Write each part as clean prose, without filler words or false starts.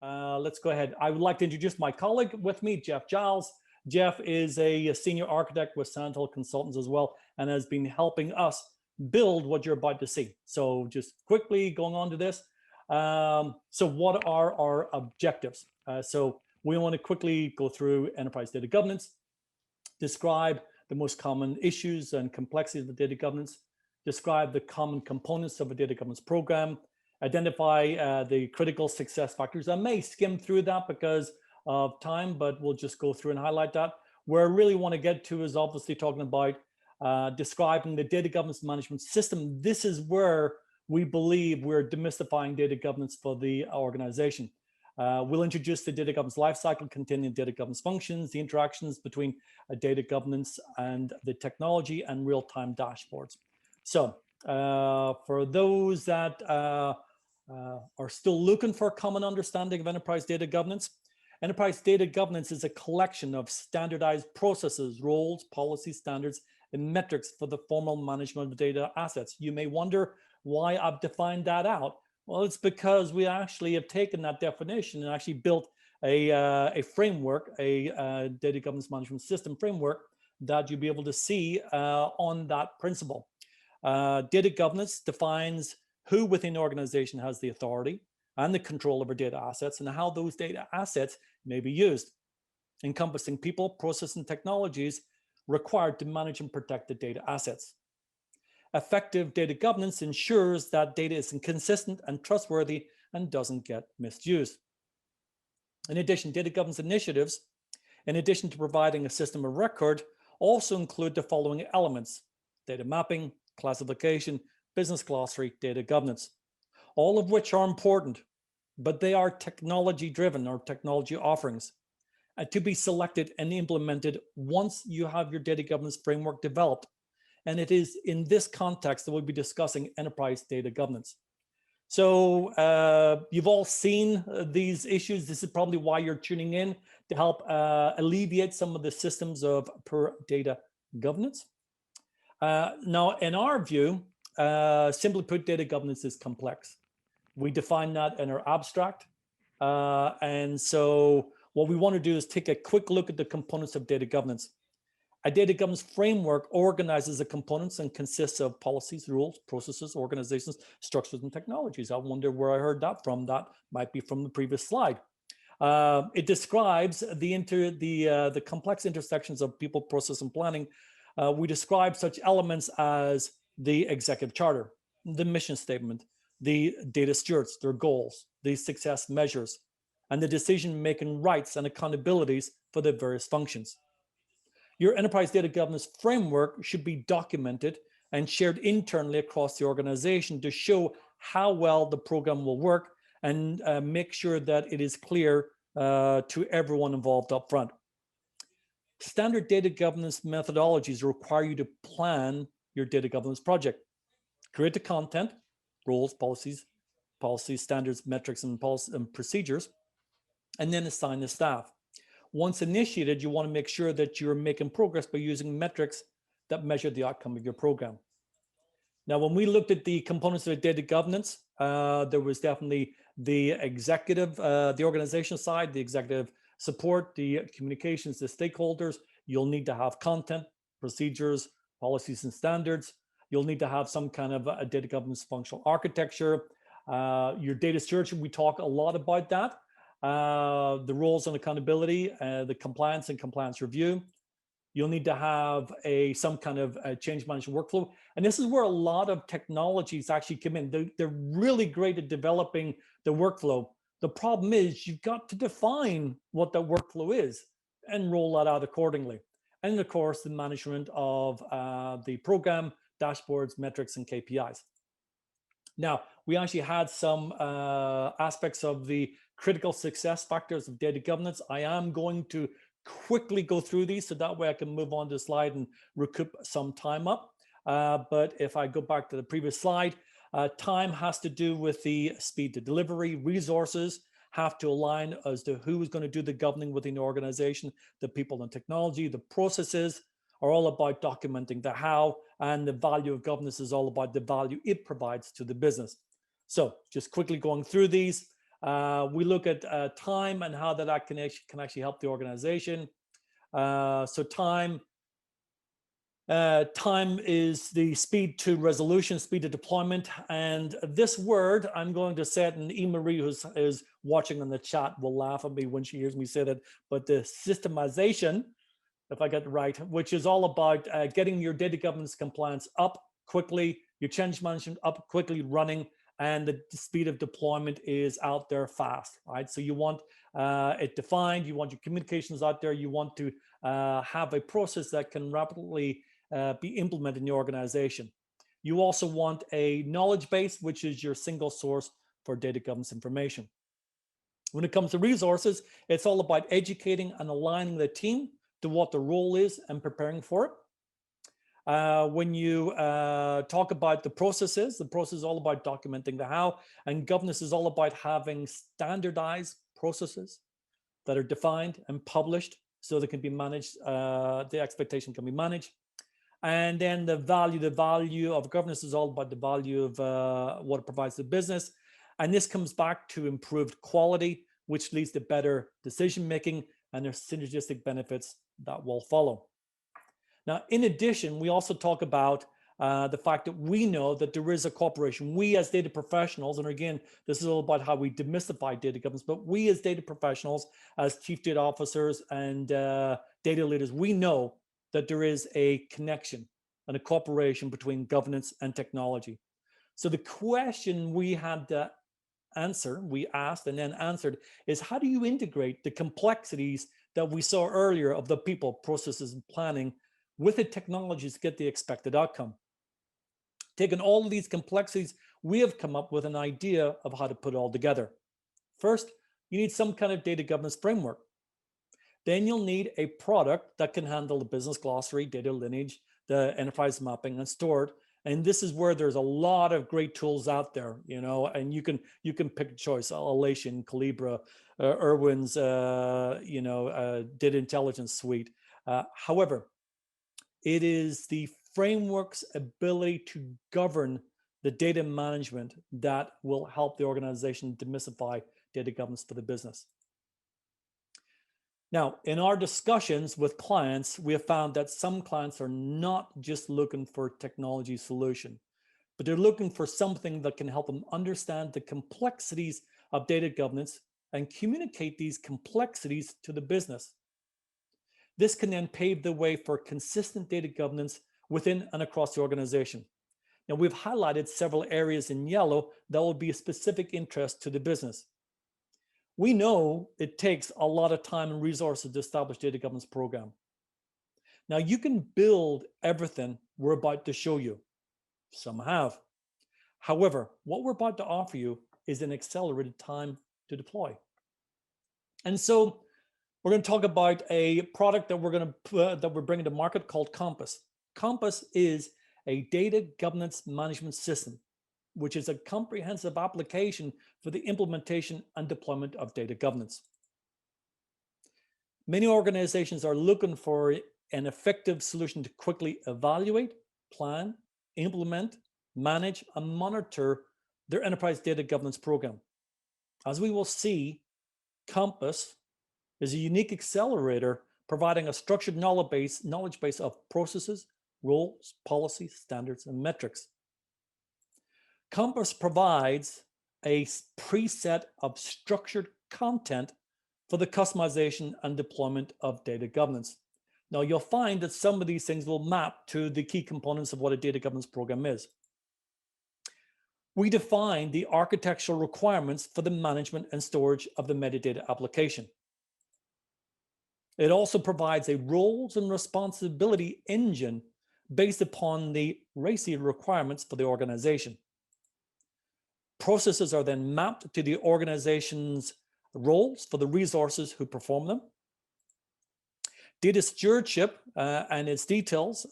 Let's go ahead. I would like to introduce my colleague with me, Jeff Giles. Jeff is a senior architect with Sandhill Consultants as well, and has been helping us build what you're about to see. So just quickly going on to this. So what are our objectives? So we want to quickly go through enterprise data governance, describe the most common issues and complexities of data governance, describe the common components of a data governance program, identify the critical success factors. I may skim through that because of time, but we'll just go through and highlight that. Where I really want to get to is obviously talking about describing the data governance management system. This is where we believe we're demystifying data governance for the organization. We'll introduce the data governance lifecycle containing data governance functions, the interactions between data governance and the technology, and real-time dashboards. So for those that are still looking for a common understanding of enterprise data governance is a collection of standardized processes, roles, policies, standards, and metrics for the formal management of data assets. You may wonder why I've defined that out. Well, it's because we actually have taken that definition and actually built a framework, a data governance management system framework that you'll be able to see on that principle. Data governance defines who within the organization has the authority and the control over data assets and how those data assets may be used, encompassing people, process, and technologies required to manage and protect the data assets. Effective data governance ensures that data is consistent and trustworthy and doesn't get misused. In addition, data governance initiatives, in addition to providing a system of record, also include the following elements: data mapping, classification, business glossary, data governance, all of which are important, but they are technology driven or technology offerings to be selected and implemented once you have your data governance framework developed. And it is in this context that we'll be discussing enterprise data governance. So you've all seen these issues. This is probably why you're tuning in, to help alleviate some of the systems of poor data governance. Now, in our view, simply put, data governance is complex. We define that in our abstract. And so what we want to do is take a quick look at the components of data governance. A data governance framework organizes the components and consists of policies, rules, processes, organizations, structures, and technologies. I wonder where I heard that from. That might be from the previous slide. It describes the complex intersections of people, process, and planning. We describe such elements as the executive charter, the mission statement, the data stewards, their goals, the success measures, and the decision-making rights and accountabilities for the various functions. Your enterprise data governance framework should be documented and shared internally across the organization to show how well the program will work and make sure that it is clear to everyone involved up front. Standard data governance methodologies require you to plan your data governance project, create the content, rules, policies, standards, metrics, and procedures, and then assign the staff. Once initiated, you want to make sure that you're making progress by using metrics that measure the outcome of your program. Now, when we looked at the components of data governance, there was definitely the executive, the organization side, the executive support, the communications, the stakeholders. You'll need to have content, procedures, policies, and standards. You'll need to have some kind of a data governance functional architecture. Your data stewardship, we talk a lot about that. The roles and accountability, the compliance and compliance review. You'll need to have some kind of change management workflow. And this is where a lot of technologies actually come in. They're really great at developing the workflow. The problem is you've got to define what that workflow is and roll that out accordingly. And of course, the management of the program, dashboards, metrics, and KPIs. Now, we actually had some aspects of the critical success factors of data governance. I am going to quickly go through these so that way I can move on to the slide and recoup some time up. But if I go back to the previous slide, time has to do with the speed to delivery. Resources have to align as to who is going to do the governing within the organization, the people and technology. The processes are all about documenting the how, and the value of governance is all about the value it provides to the business. So just quickly going through these. We look at time and how that can actually help the organization. So time is the speed to resolution, speed to deployment. And this word, I'm going to say it, and E-Marie, who is watching on the chat, will laugh at me when she hears me say that, but the systemization, if I get it right, which is all about getting your data governance compliance up quickly, your change management up quickly running, and the speed of deployment is out there fast, right? So you want it defined, you want your communications out there, you want to have a process that can rapidly be implemented in your organization. You also want a knowledge base, which is your single source for data governance information. When it comes to resources, it's all about educating and aligning the team to what the role is and preparing for it. When you talk about the process is all about documenting the how, and governance is all about having standardized processes that are defined and published so they can be managed, the expectation can be managed. And then the value of governance is all about the value of what it provides to the business. And this comes back to improved quality, which leads to better decision-making, and there's synergistic benefits that will follow. Now, in addition, we also talk about the fact that we know that there is a corporation. We as data professionals, and again, this is all about how we demystify data governance, but we as data professionals, as chief data officers and data leaders, we know that there is a connection and a cooperation between governance and technology. So the question we had to answer, we asked and then answered, is how do you integrate the complexities that we saw earlier of the people, processes, and planning with the technologies to get the expected outcome? Taking all of these complexities, we have come up with an idea of how to put it all together. First, you need some kind of data governance framework. Then you'll need a product that can handle the business glossary, data lineage, the enterprise mapping, and store it. And this is where there's a lot of great tools out there, you know, and you can pick a choice: Alation, Calibra, Irwin's, data intelligence suite. However, it is the framework's ability to govern the data management that will help the organization demystify data governance for the business. Now, in our discussions with clients, we have found that some clients are not just looking for a technology solution, but they're looking for something that can help them understand the complexities of data governance and communicate these complexities to the business. This can then pave the way for consistent data governance within and across the organization. Now, we've highlighted several areas in yellow that will be of specific interest to the business. We know it takes a lot of time and resources to establish a data governance program. Now, you can build everything we're about to show you. Some have. However, what we're about to offer you is an accelerated time to deploy. And so we're going to talk about a product that we're bringing to market called Compass. Compass is a data governance management system, which is a comprehensive application for the implementation and deployment of data governance. Many organizations are looking for an effective solution to quickly evaluate, plan, implement, manage, and monitor their enterprise data governance program. As we will see, Compass is a unique accelerator providing a structured knowledge base of processes, roles, policies, standards, and metrics. Compass provides a preset of structured content for the customization and deployment of data governance. Now, you'll find that some of these things will map to the key components of what a data governance program is. We define the architectural requirements for the management and storage of the metadata application. It also provides a roles and responsibility engine based upon the RACI requirements for the organization. Processes are then mapped to the organization's roles for the resources who perform them. Data stewardship and its details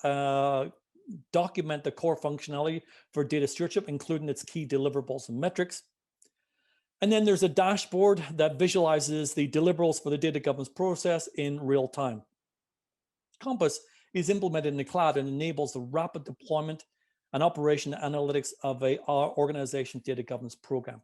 document the core functionality for data stewardship, including its key deliverables and metrics. And then there's a dashboard that visualizes the deliverables for the data governance process in real time. Compass is implemented in the cloud and enables the rapid deployment and operation analytics of our organization's data governance program.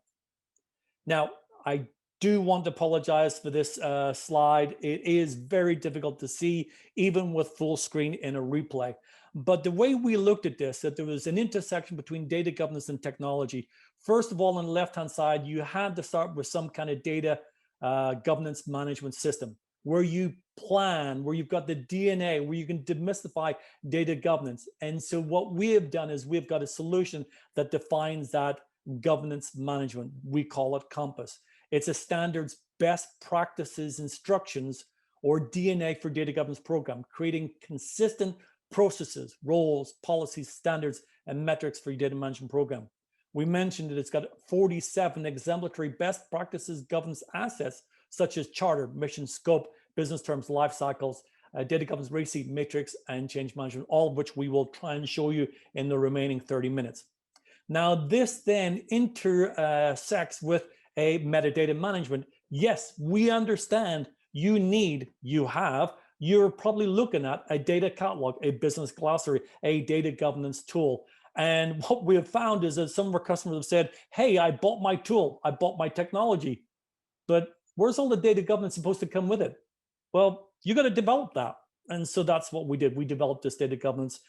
Now, I do want to apologize for this slide. It is very difficult to see, even with full screen in a replay. But the way we looked at this, that there was an intersection between data governance and technology. First of all, on the left-hand side, you had to start with some kind of data governance management system where you plan, where you've got the DNA, where you can demystify data governance. And so what we have done is we've got a solution that defines that governance management. We call it Compass. It's a standards best practices instructions, or DNA for data governance program, creating consistent processes, roles, policies, standards, and metrics for your data management program. We mentioned that it's got 47 exemplary best practices governance assets, such as charter, mission, scope, business terms, life cycles, data governance receipt matrix, and change management, all of which we will try and show you in the remaining 30 minutes. Now, this then intersects with a metadata management. Yes, we understand you're probably looking at a data catalog, a business glossary, a data governance tool. And what we have found is that some of our customers have said, hey, I bought my tool, I bought my technology, but where's all the data governance supposed to come with it? Well, you got to develop that. And so that's what we did. We developed this data governance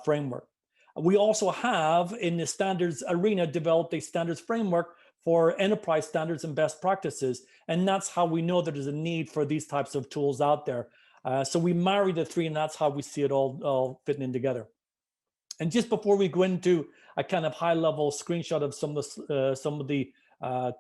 framework. We also have, in the standards arena, developed a standards framework for enterprise standards and best practices. And that's how we know that there's a need for these types of tools out there. So we marry the three, and that's how we see it all fitting in together. And just before we go into a kind of high-level screenshot of some of the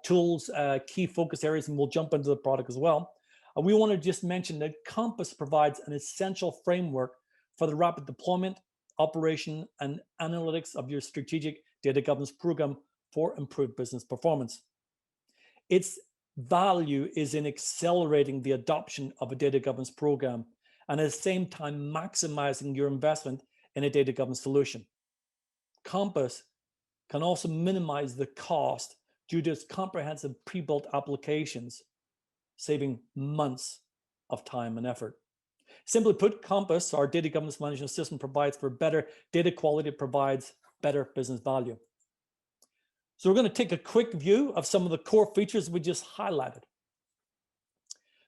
tools, key focus areas, and we'll jump into the product as well, we want to just mention that Compass provides an essential framework for the rapid deployment, operation, and analytics of your strategic data governance program for improved business performance. Its value is in accelerating the adoption of a data governance program, and at the same time maximizing your investment in a data governance solution. Compass can also minimize the cost due to its comprehensive pre-built applications, saving months of time and effort. Simply put, Compass, our data governance management system, provides for better data quality, provides better business value. So we're going to take a quick view of some of the core features we just highlighted.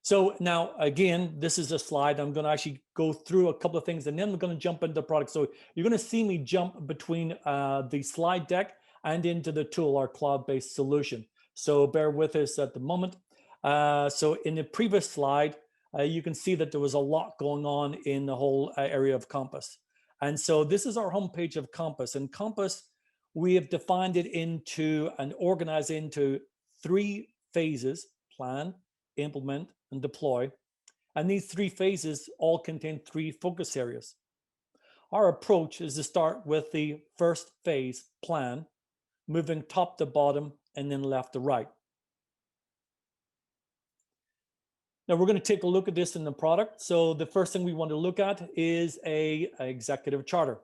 So now, again, this is a slide. I'm going to actually go through a couple of things, and then we're going to jump into the product. So you're going to see me jump between the slide deck and into the tool, our cloud-based solution. So bear with us at the moment. So in the previous slide, you can see that there was a lot going on in the whole area of Compass. And so this is our homepage of Compass. And Compass, we have defined it into and organized into 3 phases: plan, implement, and deploy. And these 3 phases all contain 3 focus areas. Our approach is to start with the first phase, plan, moving top to bottom and then left to right. Now we're going to take a look at this in the product. So the first thing we want to look at is an executive charter.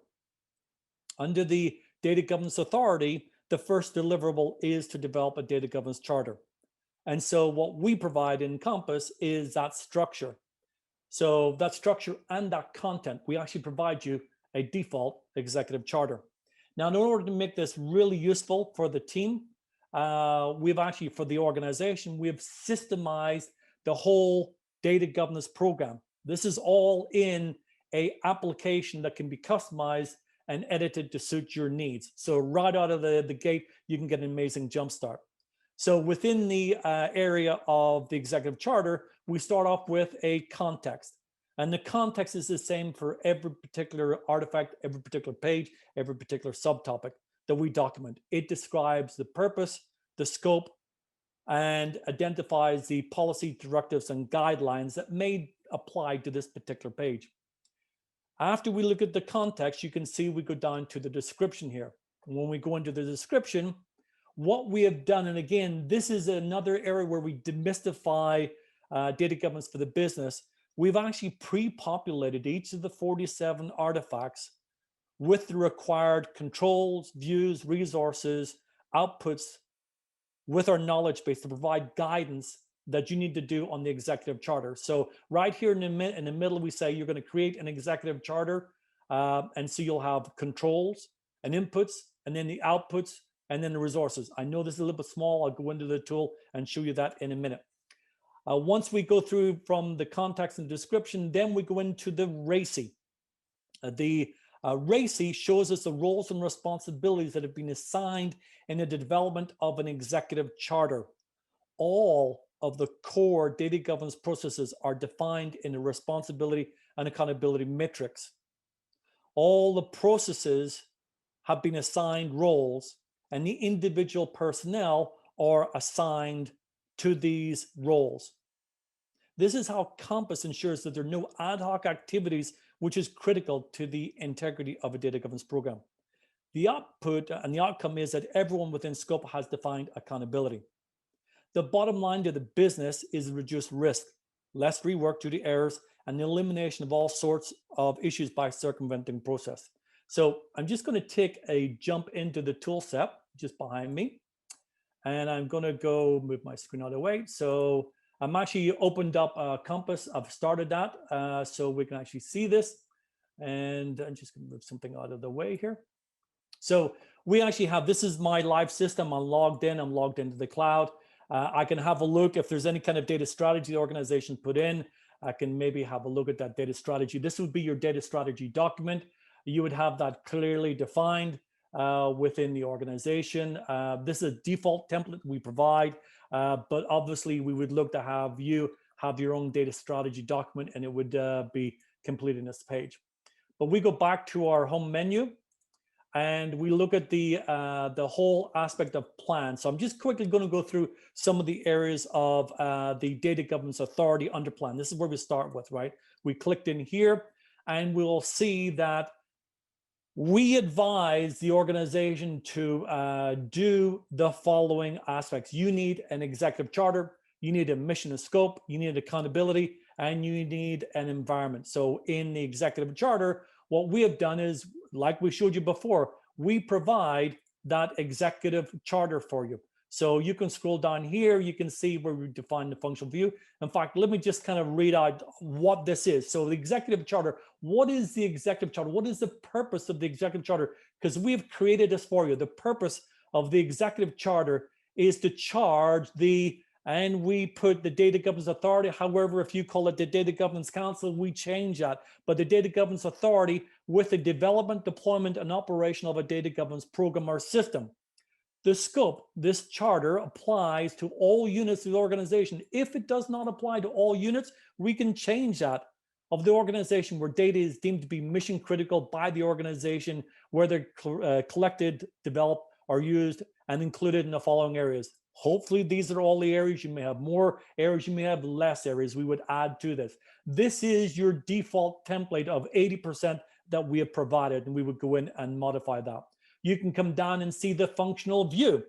Under the Data Governance Authority, the first deliverable is to develop a data governance charter. And so what we provide in Compass is that structure. So that structure and that content, we actually provide you a default executive charter. Now, in order to make this really useful for the team, we've actually, for the organization, we have systemized the whole data governance program. This is all in an application that can be customized and edited to suit your needs. So right out of the gate, you can get an amazing jumpstart. So within the area of the executive charter, we start off with a context. And the context is the same for every particular artifact, every particular page, every particular subtopic that we document. It describes the purpose, the scope, and identifies the policy directives and guidelines that may apply to this particular page. After we look at the context, you can see we go down to the description here. When we go into the description, what we have done, and again, this is another area where we demystify data governance for the business. We've actually pre-populated each of the 47 artifacts with the required controls, views, resources, outputs with our knowledge base to provide guidance that you need to do on the executive charter. So right here in the middle, we say you're going to create an executive charter. And so you'll have controls and inputs, and then the outputs and then the resources. I know this is a little bit small. I'll go into the tool and show you that in a minute. Once we go through from the context and description, then we go into the RACI. The RACI shows us the roles and responsibilities that have been assigned in the development of an executive charter. All of the core data governance processes are defined in the responsibility and accountability matrix. All the processes have been assigned roles, and the individual personnel are assigned to these roles. This is how Compass ensures that there are no ad hoc activities, which is critical to the integrity of a data governance program. The output and the outcome is that everyone within scope has defined accountability. The bottom line to the business is reduced risk, less rework due to errors, and the elimination of all sorts of issues by circumventing process. So I'm just going to take a jump into the tool set just behind me. And I'm going to go move my screen out of the way. So I'm actually opened up Compass. I've started that so we can actually see this. And I'm just going to move something out of the way here. So we actually have, this is my live system. I'm logged into the cloud. I can have a look if there's any kind of data strategy the organization put in. I can maybe have a look at that data strategy. This would be your data strategy document. You would have that clearly defined within the organization. This is a default template we provide, but obviously we would look to have you have your own data strategy document, and it would be completing this page. But we go back to our home menu, and we look at the whole aspect of plan. So I'm just quickly going to go through some of the areas of the Data Governance Authority under plan. This is where we start with, right? We clicked in here, and we'll see that we advise the organization to do the following aspects. You need an executive charter, you need a mission and scope, you need accountability, and you need an environment. So in the executive charter, what we have done is, like we showed you before, we provide that executive charter for you. So you can scroll down here, you can see where we define the functional view. In fact, let me just kind of read out what this is. So the executive charter, what is the executive charter? What is the purpose of the executive charter? Because we've created this for you. The purpose of the executive charter is to charge the, and we put the Data Governance Authority. However, if you call it the Data Governance Council, we change that. But the Data Governance Authority with the development, deployment, and operation of a data governance program or system. The scope, this charter applies to all units of the organization. If it does not apply to all units, we can change that of the organization where data is deemed to be mission critical by the organization, where they're collected, developed, or used, and included in the following areas. Hopefully, these are all the areas. You may have more areas, you may have less areas. We would add to this. This is your default template of 80% that we have provided, and we would go in and modify that. You can come down and see the functional view.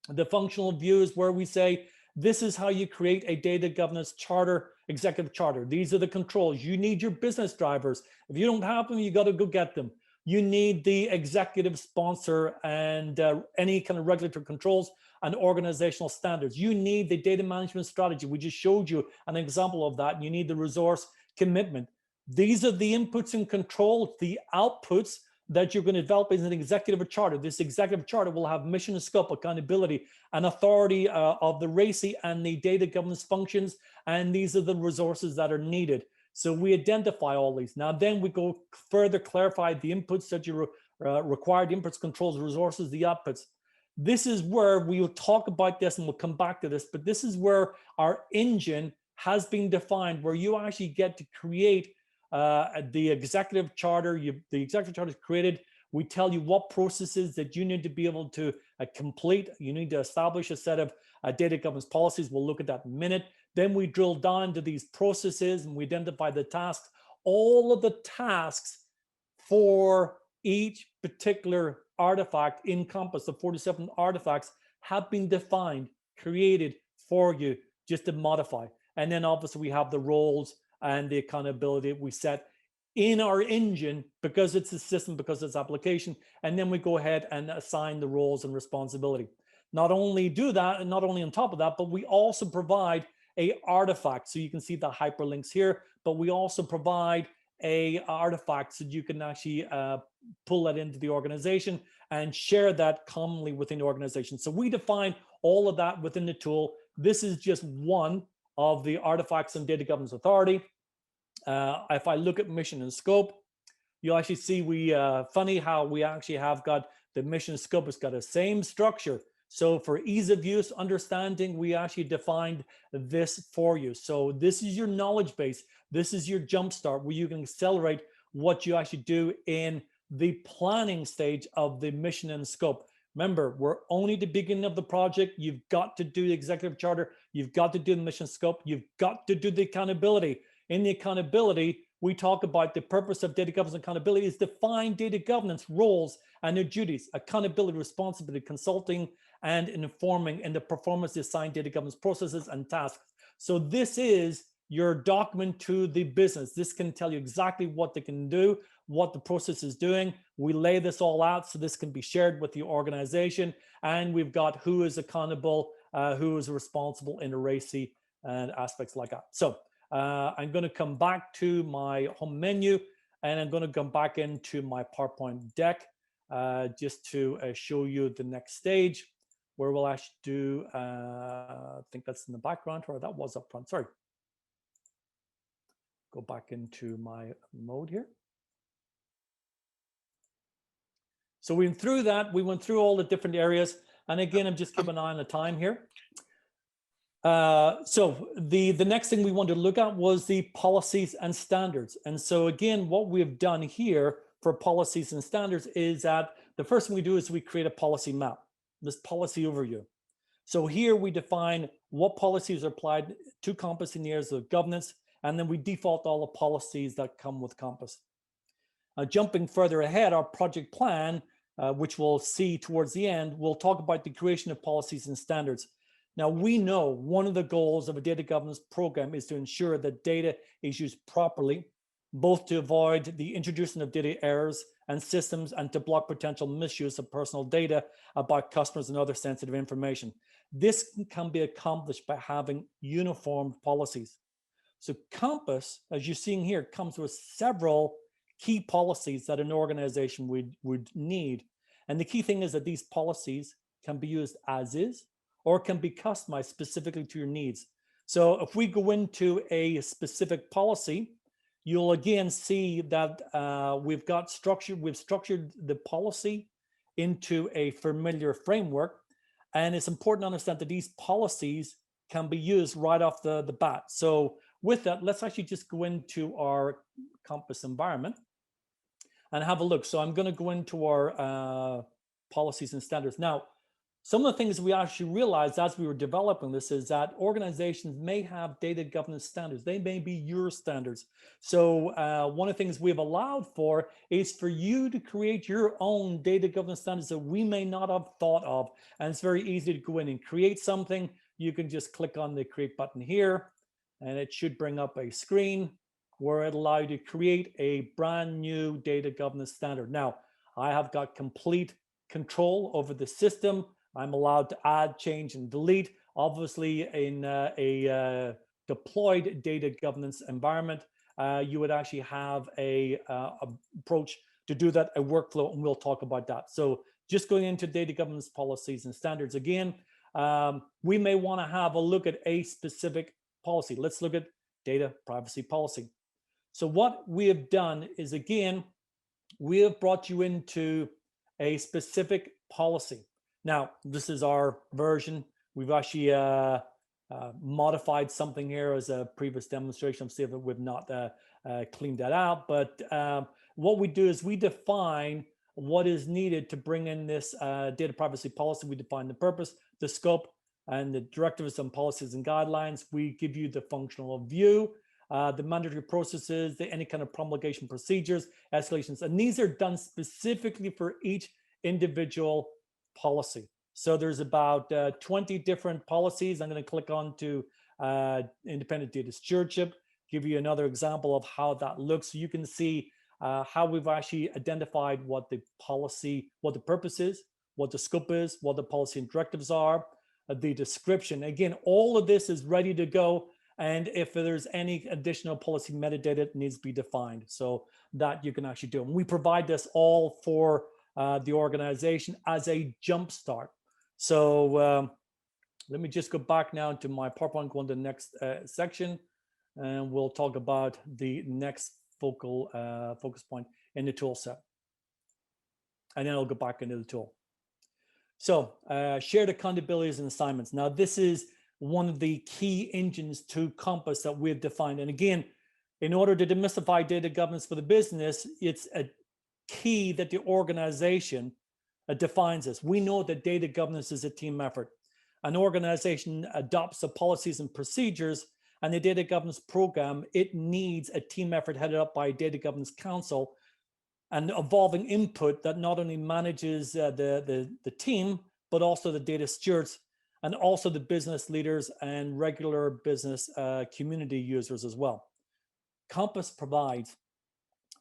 The functional view is where we say, this is how you create a data governance charter, executive charter. These are the controls. You need your business drivers. If you don't have them, you got to go get them. You need the executive sponsor and any kind of regulatory controls and organizational standards. You need the data management strategy. We just showed you an example of that. You need the resource commitment. These are the inputs and controls, the outputs that you're going to develop as an executive charter. This executive charter will have mission and scope, accountability, and authority of the RACI and the data governance functions. And these are the resources that are needed. So we identify all these. Now, then we go further clarify the inputs that you require, the inputs, controls, resources, the outputs. This is where we will talk about this, and we'll come back to this, but this is where our engine has been defined, where you actually get to create the executive charter. The executive charter is created. We tell you what processes that you need to be able to complete. You need to establish a set of data governance policies. We'll look at that in a minute. Then we drill down to these processes and we identify the tasks. All of the tasks for each particular artifact in Compass, the 47 artifacts, have been defined, created for you just to modify. And then obviously we have the roles and the accountability we set in our engine because it's a system, because it's application. And then we go ahead and assign the roles and responsibility. Not only do that, and not only on top of that, but we also provide a artifact. So you can see the hyperlinks here, but we also provide a artifact so you can actually pull that into the organization. and share that commonly within the organization. So we define all of that within the tool. This is just one of the artifacts in Data Governance Authority. If I look at mission and scope, you'll actually see funny how we actually have got the mission and scope has got the same structure. So for ease of use, understanding, we actually defined this for you. So this is your knowledge base. This is your jumpstart where you can accelerate what you actually do in the planning stage of the mission and scope. Remember, we're only at the beginning of the project. You've got to do the executive charter. You've got to do the mission scope. You've got to do the accountability. In the accountability, we talk about the purpose of data governance and accountability is define data governance roles and their duties, accountability, responsibility, consulting, and informing in the performance of assigned data governance processes and tasks. So this is your document to the business. This can tell you exactly what they can do, what the process is doing. We lay this all out so this can be shared with the organization. And we've got who is accountable, who is responsible in the RACI and aspects like that. So I'm going to come back to my home menu and I'm going to come back into my PowerPoint deck just to show you the next stage where we'll actually do, I think that's in the background, or that was up front, sorry. Go back into my mode here. So we went through that, we went through all the different areas. And again, I'm just keeping an eye on the time here. So the next thing we wanted to look at was the policies and standards. And so again, what we've done here for policies and standards is that the first thing we do is we create a policy map, this policy overview. So here we define what policies are applied to Compass in the areas of governance, and then we default all the policies that come with Compass. Jumping further ahead, our project plan, which we'll see towards the end, we'll talk about the creation of policies and standards. Now, we know one of the goals of a data governance program is to ensure that data is used properly, both to avoid the introduction of data errors and systems and to block potential misuse of personal data about customers and other sensitive information. This can be accomplished by having uniform policies. So Compass, as you're seeing here, comes with several key policies that an organization would need. And the key thing is that these policies can be used as is, or can be customized specifically to your needs. So if we go into a specific policy, you'll again see that we've structured the policy into a familiar framework. And it's important to understand that these policies can be used right off the bat. So with that, let's actually just go into our Compass environment and have a look. So I'm going to go into our policies and standards. Now, some of the things we actually realized as we were developing this is that organizations may have data governance standards. They may be your standards. So one of the things we've allowed for is for you to create your own data governance standards that we may not have thought of. And it's very easy to go in and create something. You can just click on the create button here, and it should bring up a screen where it allows you to create a brand new data governance standard. Now, I have got complete control over the system. I'm allowed to add, change, and delete. Obviously, in a deployed data governance environment, you would actually have a approach to do that, a workflow, and we'll talk about that. So just going into data governance policies and standards again, we may want to have a look at a specific policy. Let's look at data privacy policy. So what we have done is, again, we have brought you into a specific policy. Now, this is our version. We've actually modified something here as a previous demonstration. See if we've not cleaned that out. But what we do is we define what is needed to bring in this data privacy policy. We define the purpose, the scope, and the directives and policies and guidelines. We give you the functional view, the mandatory processes, any kind of promulgation procedures, escalations. And these are done specifically for each individual policy. So there's about 20 different policies. I'm going to click on to independent data stewardship, give you another example of how that looks. So you can see how we've actually identified what the policy, what the purpose is, what the scope is, what the policy and directives are, the description. Again, all of this is ready to go. And if there's any additional policy metadata, it needs to be defined so that you can actually do it. And we provide this all for the organization as a jump start. So let me just go back now to my PowerPoint, go on to the next section, and we'll talk about the next focus point in the tool set. And then I'll go back into the tool. So shared accountabilities and assignments. Now, this is one of the key engines to Compass that we've defined. And again, in order to demystify data governance for the business, it's a key that the organization defines this. We know that data governance is a team effort. An organization adopts the policies and procedures, and the data governance program, it needs a team effort headed up by a data governance council and evolving input that not only manages the team, but also the data stewards and also the business leaders and regular business community users as well. Compass provides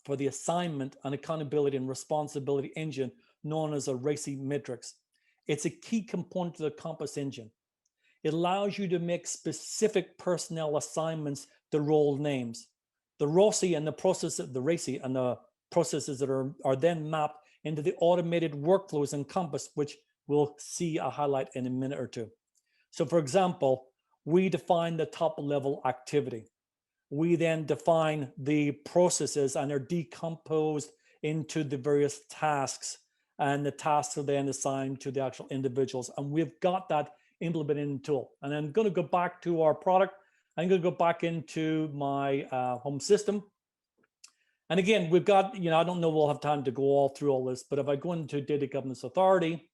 for the assignment and accountability and responsibility engine known as a RACI matrix. It's a key component of the Compass engine. It allows you to make specific personnel assignments to role names. The RACI and the process of the RACI and the processes that are then mapped into the automated workflows in Compass, which we'll see a highlight in a minute or two. So for example, we define the top level activity. We then define the processes and they're decomposed into the various tasks, and the tasks are then assigned to the actual individuals. And we've got that implemented in the tool. And I'm going to go back to our product. I'm going to go back into my home system. And again, we've got, I don't know we'll have time to go all through all this, but if I go into Data Governance Authority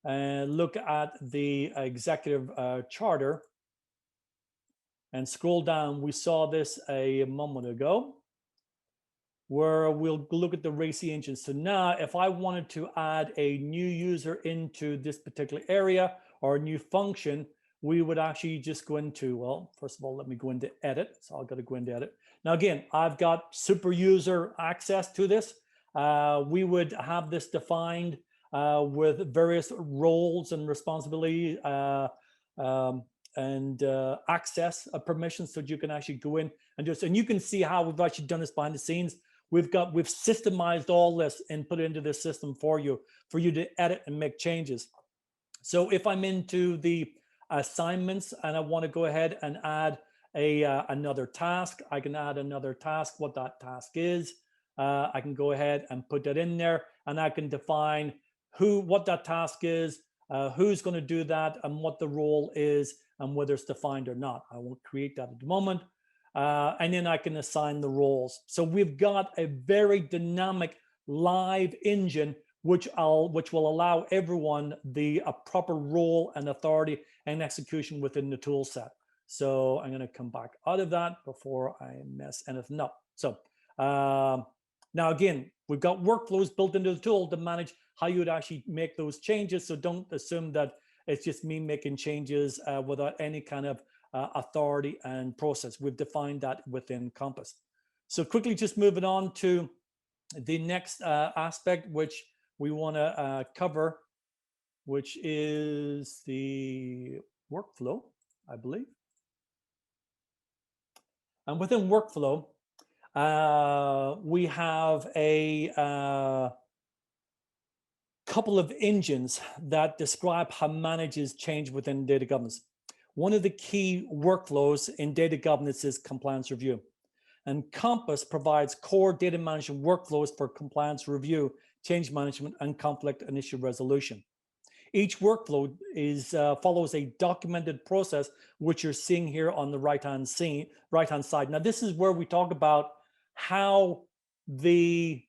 and look at the executive charter and scroll down, we saw this a moment ago, where we'll look at the RACI engine. So now if I wanted to add a new user into this particular area or a new function, we would actually just go into, well, first of all, let me go into edit. So I've got to go into edit. Now, again, I've got super user access to this. We would have this defined with various roles and responsibility and access permissions, so you can actually go in and do this. And you can see how we've actually done this behind the scenes. We've systemized all this and put it into this system for you to edit and make changes. So if I'm into the assignments and I want to go ahead and add another task, I can add another task, what that task is. I can go ahead and put that in there, and I can define what that task is, who's going to do that, and what the role is, and whether it's defined or not. I won't create that at the moment. And then I can assign the roles. So we've got a very dynamic live engine, which will allow everyone a proper role and authority and execution within the tool set. So I'm going to come back out of that before I mess anything up. So now again, we've got workflows built into the tool to manage how you would actually make those changes. So don't assume that it's just me making changes without any kind of authority and process. We've defined that within Compass. So quickly just moving on to the next aspect, which we want to cover, which is the workflow, I believe. And within workflow, we have a couple of engines that describe how managers change within data governance. One of the key workflows in data governance is compliance review. And Compass provides core data management workflows for compliance review, change management, and conflict and issue resolution. Each workflow follows a documented process, which you're seeing here on the right-hand side. Now, this is where we talk about how the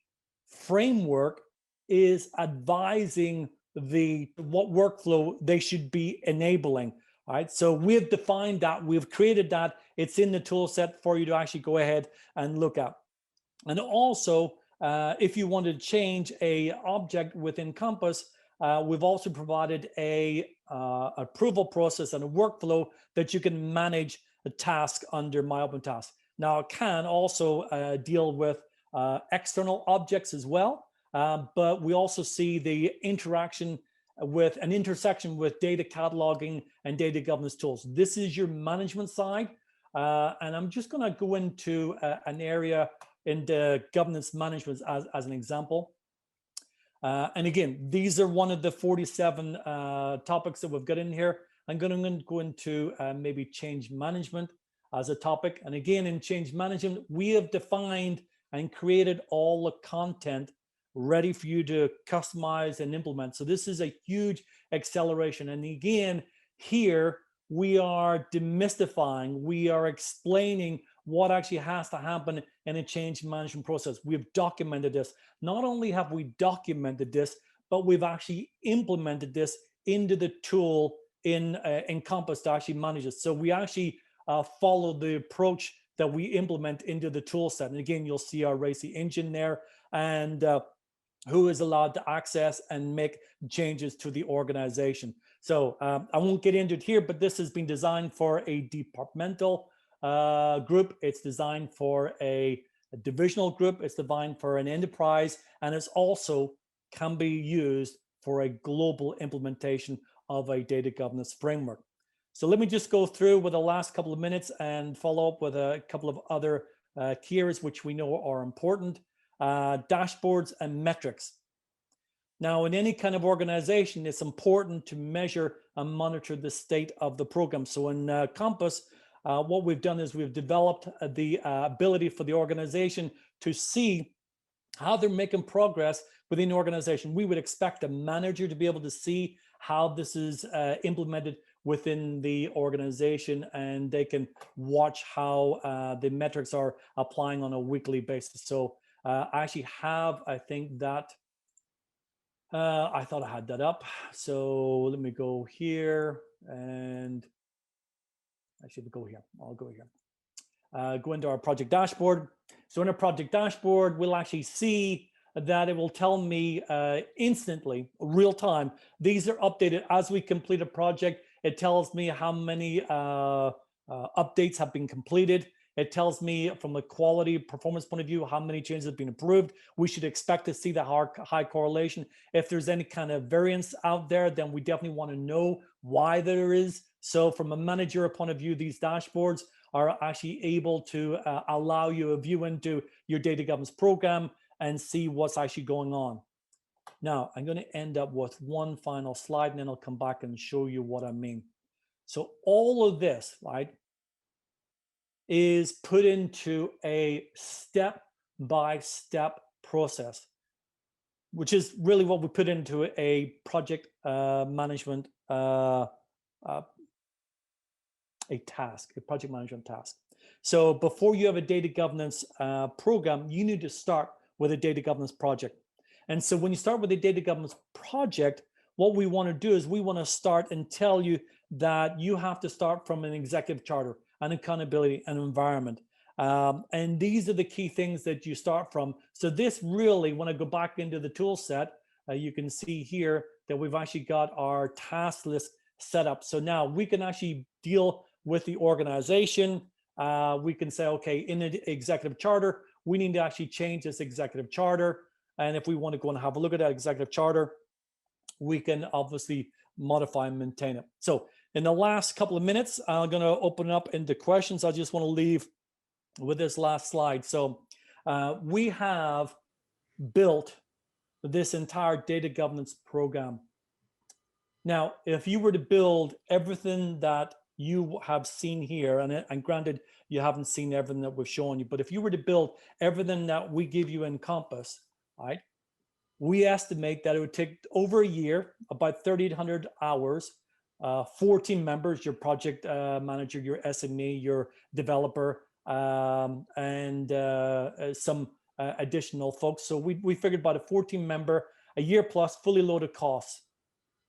framework is advising what workflow they should be enabling. All right, so we've defined that, we've created that, it's in the tool set for you to actually go ahead and look at. And also, if you want to change an object within Compass, we've also provided a approval process and a workflow that you can manage a task under My Open Task. Now, it can also deal with external objects as well, but we also see the intersection with data cataloging and data governance tools. This is your management side, and I'm just going to go into an area in the governance management as an example. And again, these are one of the 47 topics that we've got in here. I'm going to go into maybe change management as a topic. And again, in change management, we have defined and created all the content ready for you to customize and implement. So this is a huge acceleration. And again, here we are demystifying, we are explaining what actually has to happen in a change management process. We've documented this. Not only have we documented this, but we've actually implemented this into the tool in Compass to actually manage it. So we actually follow the approach that we implement into the tool set. And again, you'll see our RACI engine there, and who is allowed to access and make changes to the organization. So I won't get into it here, but this has been designed for a departmental group. It's designed for a divisional group. It's designed for an enterprise, and it's also can be used for a global implementation of a data governance framework. So let me just go through with the last couple of minutes and follow up with a couple of other key areas which we know are important. Dashboards and metrics. Now, in any kind of organization, it's important to measure and monitor the state of the program. So in Compass, what we've done is we've developed the ability for the organization to see how they're making progress within the organization. We would expect a manager to be able to see how this is implemented within the organization, and they can watch how the metrics are applying on a weekly basis. So I actually have, I think that, I thought I had that up. So let me go here, and I should go here. I'll go here. Go into our project dashboard. So in a project dashboard, we'll actually see that it will tell me instantly, real time. These are updated as we complete a project. It tells me how many updates have been completed. It tells me from a quality performance point of view, how many changes have been approved. We should expect to see the high correlation. If there's any kind of variance out there, then we definitely want to know why there is. So from a managerial point of view, these dashboards are actually able to allow you a view into your data governance program and see what's actually going on. Now, I'm going to end up with one final slide, and then I'll come back and show you what I mean. So all of this, right, is put into a step-by-step process, which is really what we put into a project management a project management task. So before you have a data governance program, you need to start with a data governance project. And so when you start with a data governance project, what we want to do is we want to start and tell you that you have to start from an executive charter, an accountability, an environment. And these are the key things that you start from. So this really, when I go back into the tool set, you can see here that we've actually got our task list set up. So now we can actually deal with the organization. We can say, okay, in the executive charter, we need to actually change this executive charter. And if we want to go and have a look at that executive charter, we can obviously modify and maintain it. So in the last couple of minutes, I'm going to open up into questions. I just want to leave with this last slide. So we have built this entire data governance program. Now, if you were to build everything that you have seen here, and granted, you haven't seen everything that we've shown you, but if you were to build everything that we give you in Compass, right, we estimate that it would take over a year, about 3,800 hours, 14 members, your project manager, your SME, your developer, and some additional folks. So we figured about a 14-member, a year plus, fully loaded costs.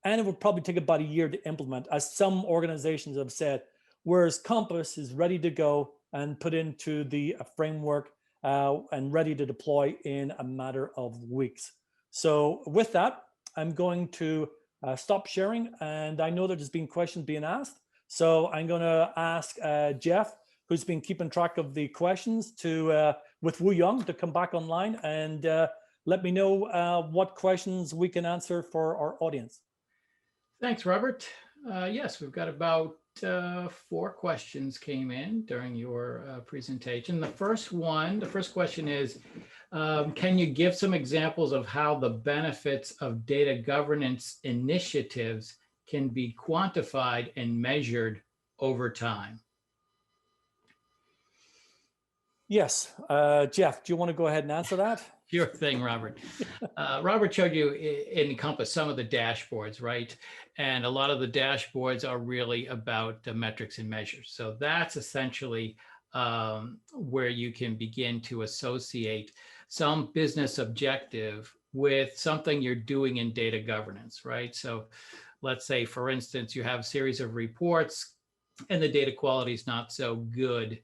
And it would probably take about a year to implement, as some organizations have said, whereas Compass is ready to go and put into the framework and ready to deploy in a matter of weeks. So with that, I'm going to stop sharing, and I know that there's been questions being asked. So I'm going to ask Jeff, who's been keeping track of the questions, to with Wu Young to come back online and let me know what questions we can answer for our audience. Thanks, Robert. Yes, we've got about 4 questions came in during your presentation. The first question is, Can you give some examples of how the benefits of data governance initiatives can be quantified and measured over time? Yes. Jeff, do you want to go ahead and answer that? Sure thing, Robert. Robert showed you in Compass some of the dashboards, right? And a lot of the dashboards are really about the metrics and measures. So that's essentially where you can begin to associate some business objective with something you're doing in data governance, right? So let's say, for instance, you have a series of reports and the data quality is not so good.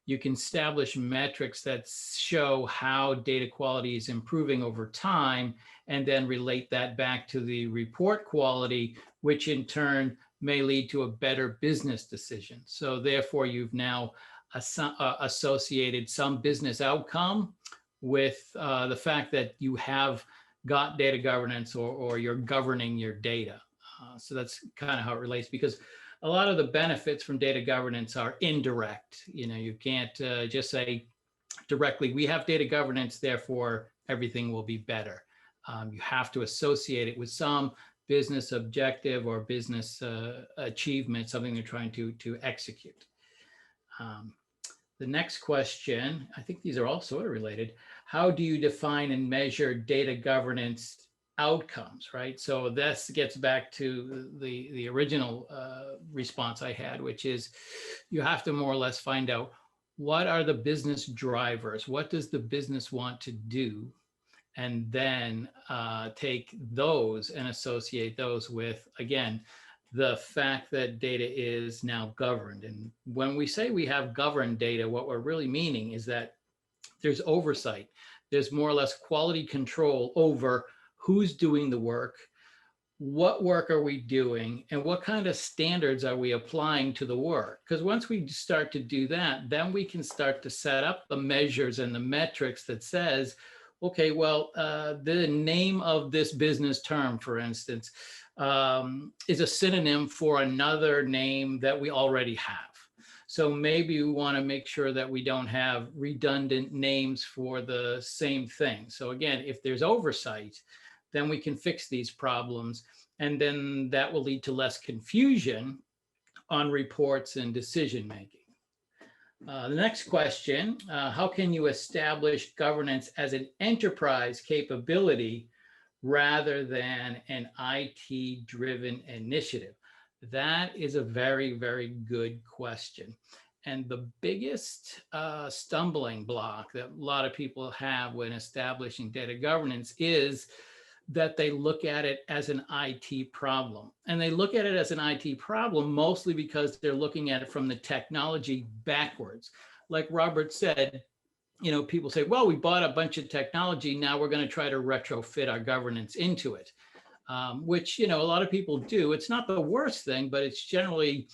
You can establish metrics that show how data quality is improving over time, and then relate that back to the report quality, which in turn may lead to a better business decision. So therefore, you've now associated some business outcome with the fact that you have got data governance, or you're governing your data. So that's kind of how it relates, because a lot of the benefits from data governance are indirect. You can't just say directly, we have data governance, therefore everything will be better. You have to associate it with some business objective or business achievement, something they're trying to execute. The next question, I think these are all sort of related. How do you define and measure data governance outcomes, right? So this gets back to the original response I had, which is you have to more or less find out what are the business drivers, what does the business want to do, and then take those and associate those with, again, the fact that data is now governed. And when we say we have governed data, what we're really meaning is that there's oversight. There's more or less quality control over who's doing the work, what work are we doing, and what kind of standards are we applying to the work? Because once we start to do that, then we can start to set up the measures and the metrics that says, okay, well, the name of this business term, for instance, is a synonym for another name that we already have. So maybe we want to make sure that we don't have redundant names for the same thing. So again, if there's oversight, then we can fix these problems. And then that will lead to less confusion on reports and decision-making. The next question, how can you establish governance as an enterprise capability rather than an IT-driven initiative? That is a very, very good question. And the biggest stumbling block that a lot of people have when establishing data governance is that they look at it as an IT problem. And they look at it as an IT problem mostly because they're looking at it from the technology backwards. Like Robert said, people say, well, we bought a bunch of technology, now we're going to try to retrofit our governance into it, which, a lot of people do. It's not the worst thing, but it's generally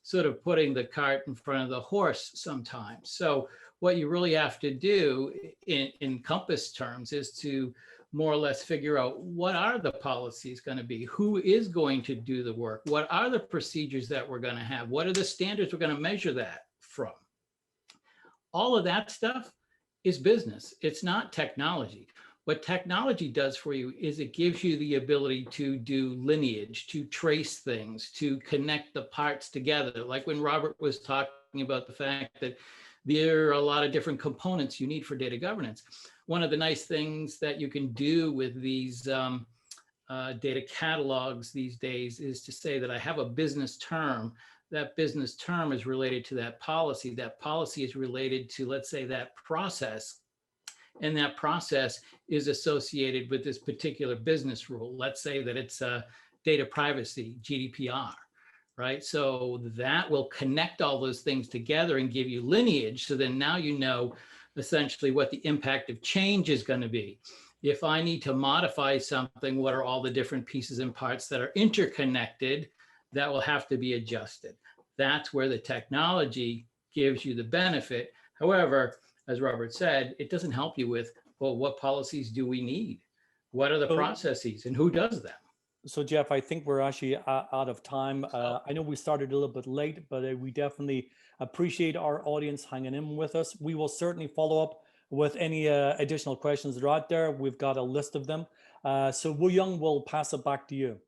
sort of putting the cart in front of the horse sometimes. So what you really have to do in Compass terms is to more or less figure out what are the policies going to be, who is going to do the work, what are the procedures that we're going to have, what are the standards we're going to measure that from. All of that stuff is business. It's not technology. What technology does for you is it gives you the ability to do lineage, to trace things, to connect the parts together. Like when Robert was talking about the fact that there are a lot of different components you need for data governance. One of the nice things that you can do with these data catalogs these days is to say that I have a business term. That business term is related to that policy. That policy is related to, let's say, that process. And that process is associated with this particular business rule. Let's say that it's data privacy, GDPR, right? So that will connect all those things together and give you lineage. So then now you know essentially what the impact of change is going to be. If I need to modify something, what are all the different pieces and parts that are interconnected that will have to be adjusted? That's where the technology gives you the benefit. However, as Robert said, it doesn't help you with, well, what policies do we need? What are the processes and who does them? So Jeff, I think we're actually out of time. I know we started a little bit late, but we definitely appreciate our audience hanging in with us. We will certainly follow up with any additional questions that are out there. We've got a list of them. So Woo Young, will pass it back to you.